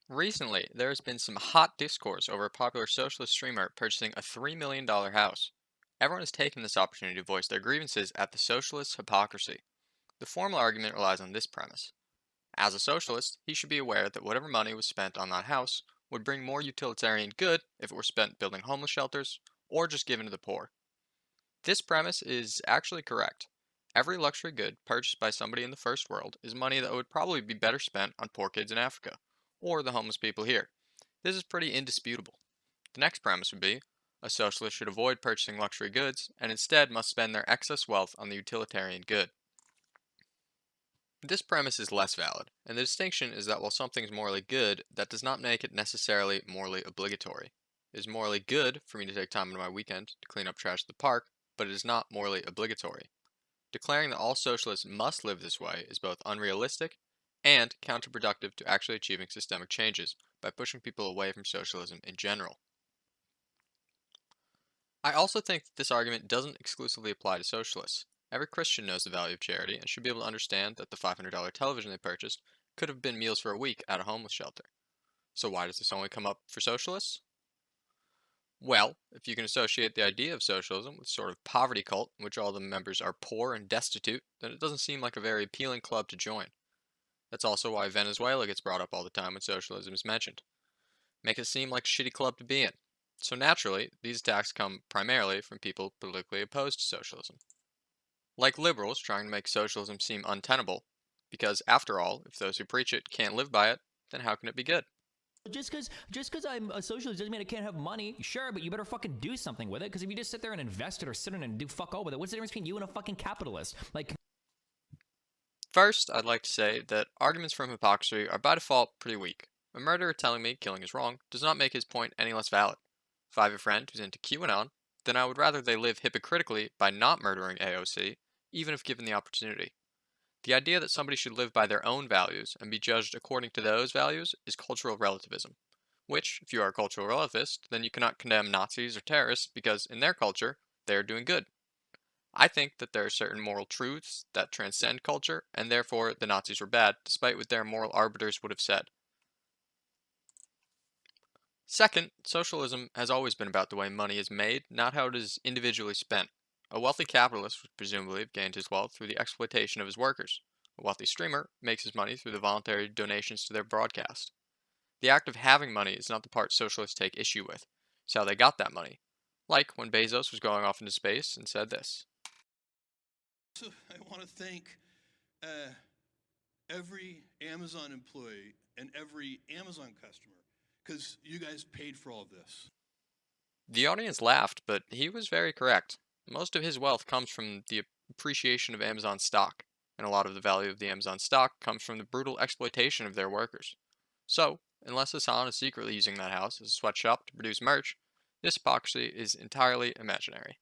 Recently, there has been some hot discourse over a popular socialist streamer purchasing a $3 million house. Everyone has taken this opportunity to voice their grievances at the socialist hypocrisy. The formal argument relies on this premise. As a socialist, he should be aware that whatever money was spent on that house would bring more utilitarian good if it were spent building homeless shelters or just given to the poor. This premise is actually correct. Every luxury good purchased by somebody in the first world is money that would probably be better spent on poor kids in Africa, or the homeless people here. This is pretty indisputable. The next premise would be a socialist should avoid purchasing luxury goods and instead must spend their excess wealth on the utilitarian good. This premise is less valid, and the distinction is that while something is morally good, that does not make it necessarily morally obligatory. It is morally good for me to take time in my weekend to clean up trash at the park, but it is not morally obligatory. Declaring that all socialists must live this way is both unrealistic and counterproductive to actually achieving systemic changes by pushing people away from socialism in general. I also think that this argument doesn't exclusively apply to socialists. Every Christian knows the value of charity and should be able to understand that the $500 television they purchased could have been meals for a week at a homeless shelter. So why does this only come up for socialists? Well, if you can associate the idea of socialism with sort of poverty cult in which all the members are poor and destitute, then it doesn't seem like a very appealing club to join. That's also why Venezuela gets brought up all the time when socialism is mentioned. Make it seem like a shitty club to be in. So naturally, these attacks come primarily from people politically opposed to socialism. Like liberals trying to make socialism seem untenable, because after all, if those who preach it can't live by it, then how can it be good? Just because I'm a socialist doesn't mean I can't have money. Sure, but you better fucking do something with it. Because if you just sit there and invest it or sit in it and do fuck all with it, what's the difference between you and a fucking capitalist? Like, First, I'd like to say that arguments from hypocrisy are by default pretty weak. A murderer telling me killing is wrong does not make his point any less valid. If I have a friend who's into QAnon, then I would rather they live hypocritically by not murdering AOC, even if given the opportunity. The idea that somebody should live by their own values and be judged according to those values is cultural relativism. Which, if you are a cultural relativist, then you cannot condemn Nazis or terrorists because, in their culture, they are doing good. I think that there are certain moral truths that transcend culture, and therefore the Nazis were bad, despite what their moral arbiters would have said. Second, socialism has always been about the way money is made, not how it is individually spent. A wealthy capitalist would presumably have gained his wealth through the exploitation of his workers. A wealthy streamer makes his money through the voluntary donations to their broadcast. The act of having money is not the part socialists take issue with. It's how they got that money. Like when Bezos was going off into space and said this. So I want to thank uh, every Amazon employee and every Amazon customer because you guys paid for all of this. The audience laughed, but he was very correct. Most of his wealth comes from the appreciation of Amazon stock, and a lot of the value of the Amazon stock comes from the brutal exploitation of their workers. So, unless Hassan is secretly using that house as a sweatshop to produce merch, this hypocrisy is entirely imaginary.